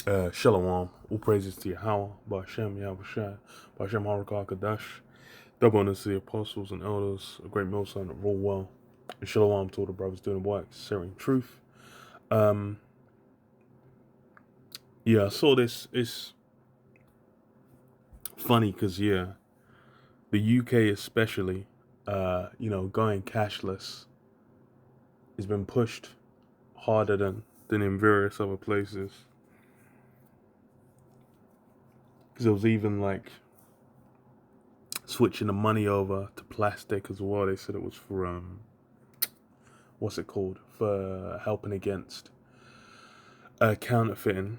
Shalom, all praises to Yahweh, Ba'Shem, Yahushua, Ba'Shem Harakah Kadash, double honors to the apostles and elders, a great millstone that rule well, and Shalom to all the brothers doing work, sharing truth. Um, yeah, I saw this. It's funny because the UK especially, going cashless has been pushed harder than in various other places. Because it was even like switching the money over to plastic as well. They said it was for what's it called, for helping against counterfeiting.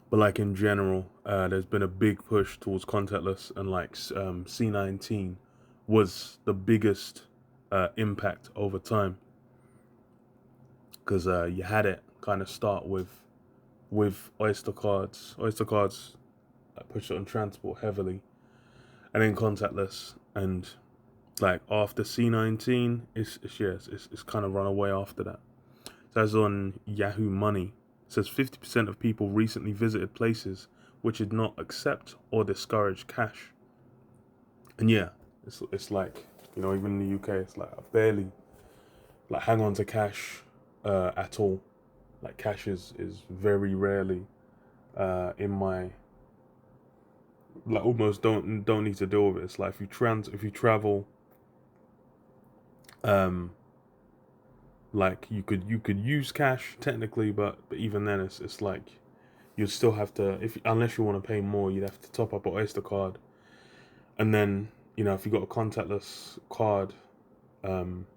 But like in general, there's been a big push towards contactless, and like C19 was the biggest impact over time, because you had it kind of start with Oyster cards. Oyster cards pushed it on transport heavily, and then contactless, and like after C19, it's kind of run away after that. So that's on Yahoo Money. It says 50% of people recently visited places which did not accept or discourage cash. And yeah, it's like, even in the UK, it's like I barely like hang on to cash at all. Like cash is very rarely in my, like, almost don't need to deal with it. It's like if you travel, um like you could use cash technically, but even then it's like you'd still have to, if unless you want to pay more, you'd have to top up an Oyster card, and then if you got a contactless card, um,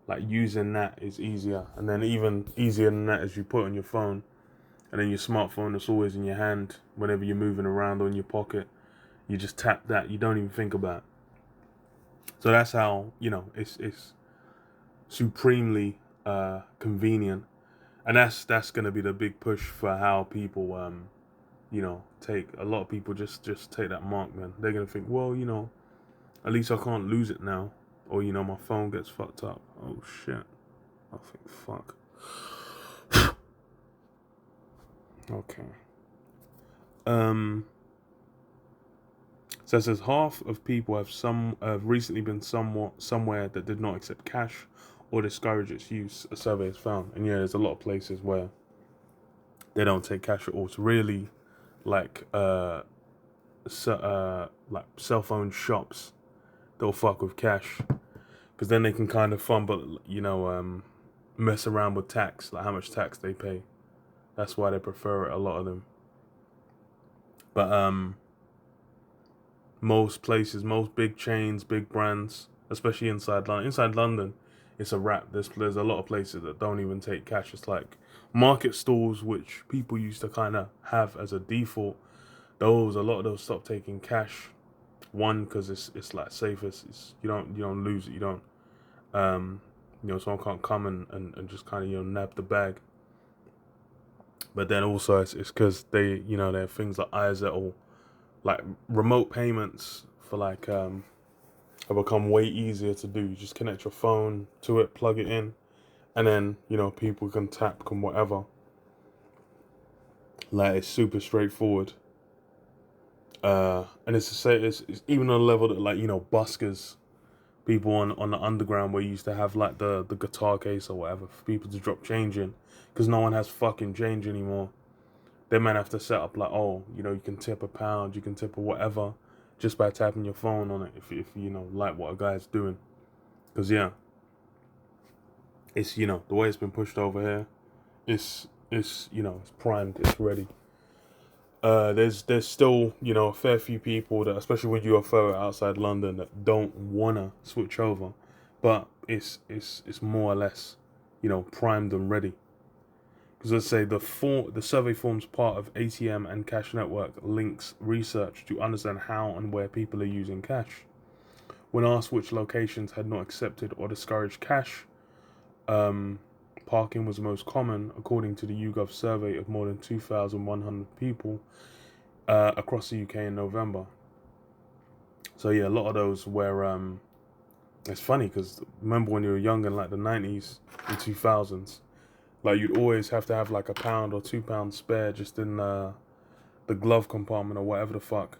like using that is easier, and then even easier than that is you put it on your phone, and then your smartphone that's always in your hand whenever you're moving around or in your pocket, you just tap that, you don't even think about it. So that's how it's supremely convenient, and that's going to be the big push for how people take a lot of people just take that mark, man. They're gonna think, well, at least I can't lose it now, or my phone gets fucked up. Oh shit! I think fuck. Okay. Um. So it says half of people have recently been somewhere that did not accept cash or discourage its use. A survey has found, and yeah, there's a lot of places where they don't take cash at all. It's really like like cell phone shops, they'll fuck with cash, because then they can kind of fun, but mess around with tax, like how much tax they pay. That's why they prefer it, a lot of them. But most places, most big chains, big brands, especially inside London, it's a wrap. There's a lot of places that don't even take cash. It's like market stalls, which people used to kind of have as a default. A lot of those stopped taking cash. One, because it's like safest. It's you don't lose it. You don't someone can't come and just kind of nab the bag. But then also it's because they have things like ISET, or like remote payments for like have become way easier to do. You just connect your phone to it, plug it in, and then people can tap, can whatever. Like it's super straightforward. And it's to say it's even on a level that, like, buskers, people on the underground, where you used to have like the guitar case or whatever for people to drop change in, because no one has fucking change anymore. They might have to set up like, oh, you can tip £1, you can tip a whatever, just by tapping your phone on it, if like what a guy's doing. Because yeah, it's the way it's been pushed over here, it's primed, it's ready. There's still a fair few people that, especially with UFO outside London, that don't wanna switch over, but it's more or less primed and ready. Because let's say the survey forms part of ATM and Cash Network links research to understand how and where people are using cash. When asked which locations had not accepted or discouraged cash, parking was the most common, according to the YouGov survey of more than 2,100 people across the UK in November. So yeah, a lot of those were it's funny because remember when you were young in like the 90s and 2000s, Like you'd always have to have like £1 or £2 spare just in the glove compartment or whatever the fuck,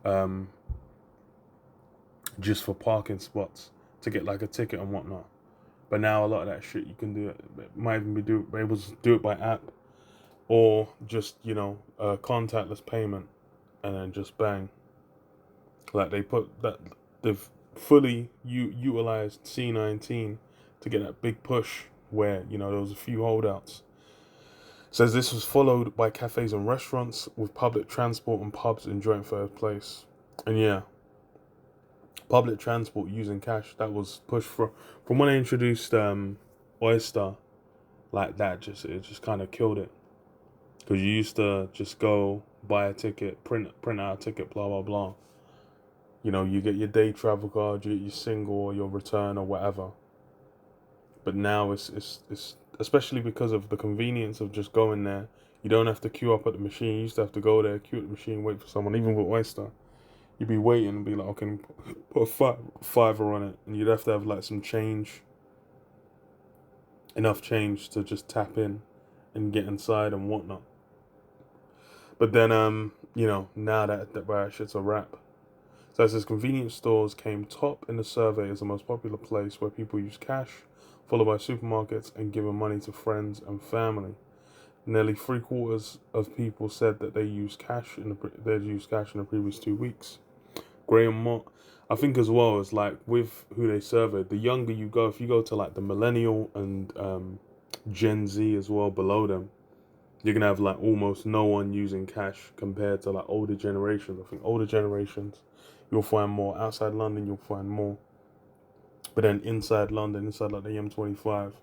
um, just for parking spots to get like a ticket and whatnot. But now a lot of that shit you can do it might even be able to do it by app, or just contactless payment, and then just bang. Like they've fully utilized C19 to get that big push where there was a few holdouts. Says this was followed by cafes and restaurants, with public transport and pubs in joint third place. And yeah, public transport using cash, that was pushed from when they introduced Oyster. Like that, it just kind of killed it, because you used to just go buy a ticket, print out a ticket, blah blah blah. You get your day travel card, you get your single or your return or whatever. But now it's especially because of the convenience of just going there. You don't have to queue up at the machine. You used to have to go there, queue at the machine, wait for someone. Even with Oyster, you'd be waiting and be like, okay, put a fiver on it, and you'd have to have like some change, enough change to just tap in and get inside and whatnot. But then now that shit's a wrap. So it says convenience stores came top in the survey as the most popular place where people use cash, followed by supermarkets and giving money to friends and family. Nearly 3/4 of people said that they used cash in the previous 2 weeks. Graham Mott, I think as well as like with who they surveyed, the younger you go, if you go to like the millennial and Gen Z as well below them, you're gonna have like almost no one using cash compared to like older generations. I think older generations, you'll find more. Outside London, you'll find more. But then inside London, inside like the M25,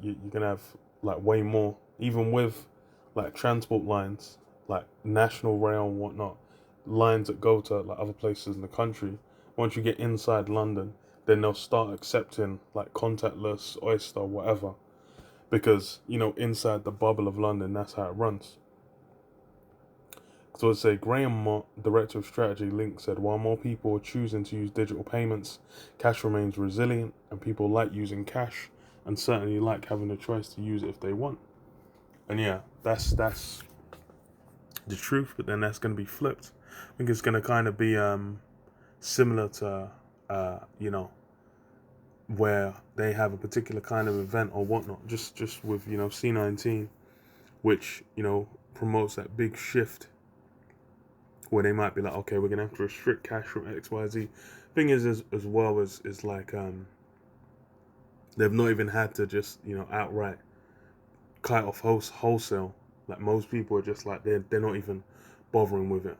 you're gonna have like way more. Even with like transport lines, like National Rail and whatnot, lines that go to like other places in the country. Once you get inside London, then they'll start accepting like contactless, Oyster, whatever. Because inside the bubble of London, that's how it runs. So I'd say Graham Mott, Director of Strategy, Link, said while more people are choosing to use digital payments, cash remains resilient, and people like using cash and certainly like having the choice to use it if they want. And yeah, that's the truth, but then that's going to be flipped. I think it's going to kind of be similar to where they have a particular kind of event or whatnot, just with C19, which promotes that big shift where they might be like, okay, we're gonna have to restrict cash from XYZ. Thing is, as well as is like they've not even had to just outright cut off wholesale. Like most people are just like they're not even bothering with it.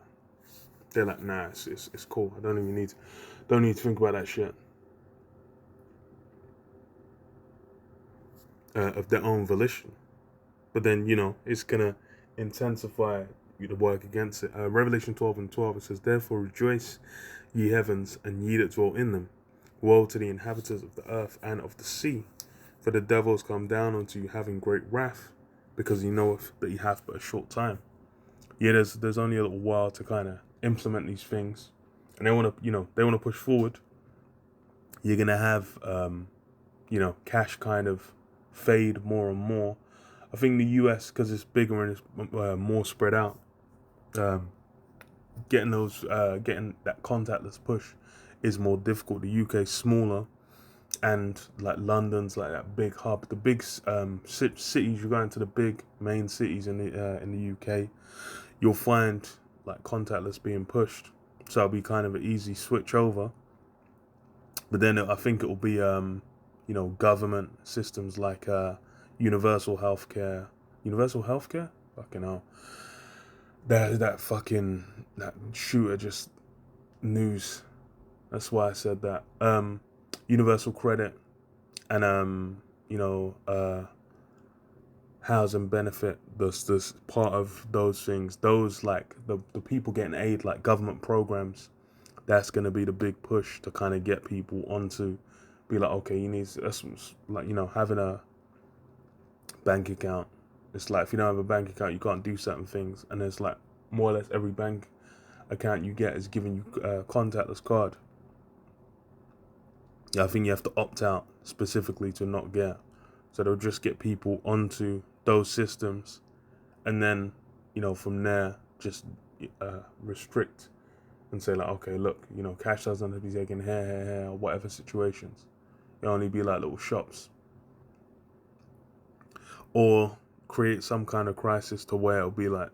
They're like, nah, it's cool. I don't need to think about that shit. Of their own volition. But then it's gonna intensify the work against it. Revelation 12:12, it says, therefore rejoice, ye heavens, and ye that dwell in them. Woe to the inhabitants of the earth and of the sea, for the devil has come down unto you having great wrath, because he knoweth that he hath but a short time. Yeah, there's only a little while to kind of implement these things, and they want to push forward. You're gonna have cash kind of fade more and more. I think the US, because it's bigger and it's more spread out, getting that contactless push is more difficult. The UK is smaller, and like London's like that big hub. The big cities, you go into the big main cities in the UK, you'll find like contactless being pushed. So it'll be kind of an easy switch over. But then I think it will be government systems like universal healthcare. Universal healthcare? Fucking hell. That shooter just news. That's why I said that. Universal credit and housing benefit. This part of those things. Those like the people getting aid, like government programs. That's gonna be the big push to kind of get people onto, be like, okay, you need that's like having a bank account. It's like if you don't have a bank account, you can't do certain things, and it's like more or less every bank account you get is giving you a contactless card. Yeah, I think you have to opt out specifically to not get. So they'll just get people onto those systems, and then, from there, just restrict and say like, okay, look, cash doesn't have to be taken here, or whatever situations. It'll only be like little shops, or create some kind of crisis to where it'll be like,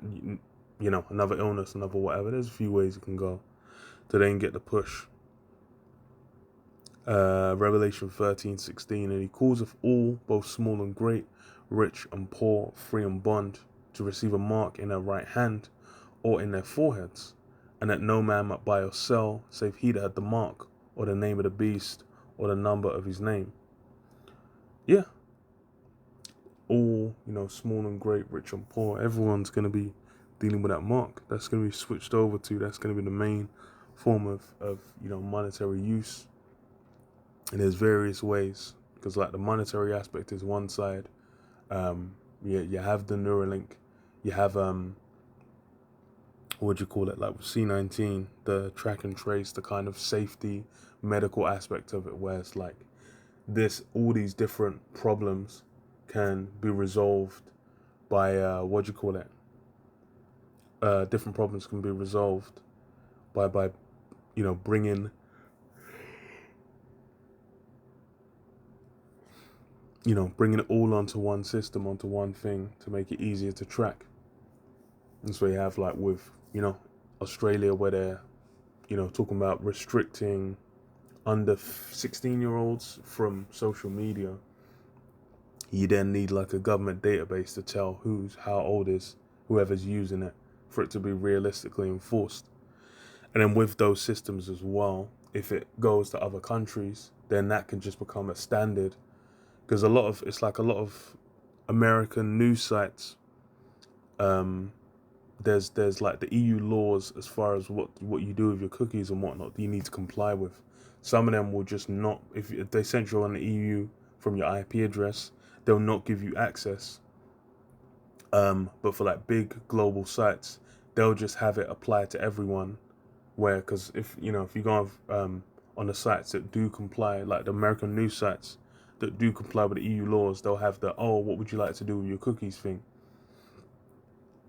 another illness, another whatever. There's a few ways it can go to then get the push. Revelation 13:16, and he calls of all, both small and great, rich and poor, free and bond, to receive a mark in their right hand or in their foreheads, and that no man might buy or sell save he that had the mark, or the name of the beast, or the number of his name. Yeah, all, small and great, rich and poor, everyone's going to be dealing with that mark. That's going to be switched over to, that's going to be the main form of monetary use. And there's various ways, because like the monetary aspect is one side. You have the Neuralink, you have what do you call it, like with C19, the track and trace, the kind of safety medical aspect of it, where it's like all these different problems can be resolved by different problems can be resolved by bringing bringing it all onto one system, onto one thing, to make it easier to track. And so you have like with, Australia, where they're, talking about restricting under 16-year-olds from social media. You then need like a government database to tell how old is whoever's using it, for it to be realistically enforced. And then with those systems as well, if it goes to other countries, then that can just become a standard. Because a lot of American news sites, there's like the EU laws as far as what you do with your cookies and whatnot that you need to comply with. Some of them will just not, if they send you on the EU from your IP address, they'll not give you access. But for like big global sites, they'll just have it apply to everyone. Because if you go on the sites that do comply, like the American news sites that do comply with the EU laws, they'll have the, what would you like to do with your cookies thing.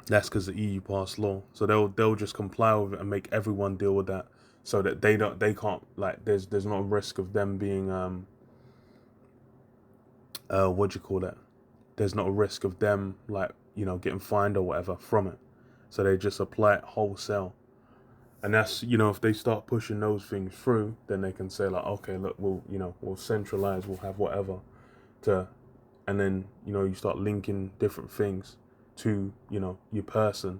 That's because the EU passed law, so they'll just comply with it and make everyone deal with that, so that they can't, like, there's no risk of them being what do you call that? There's not a risk of them, like, getting fined or whatever from it. So they just apply it wholesale. And that's, if they start pushing those things through, then they can say like, okay, look, we'll centralize, we'll have whatever and then, you start linking different things to, your person.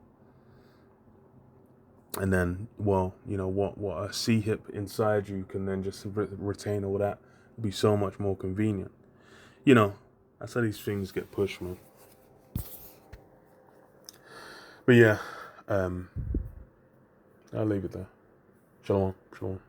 And then, what a C-hip inside you can then just retain all that. It'd be so much more convenient. That's how these things get pushed, man. But yeah, I'll leave it there. Shalom, shalom.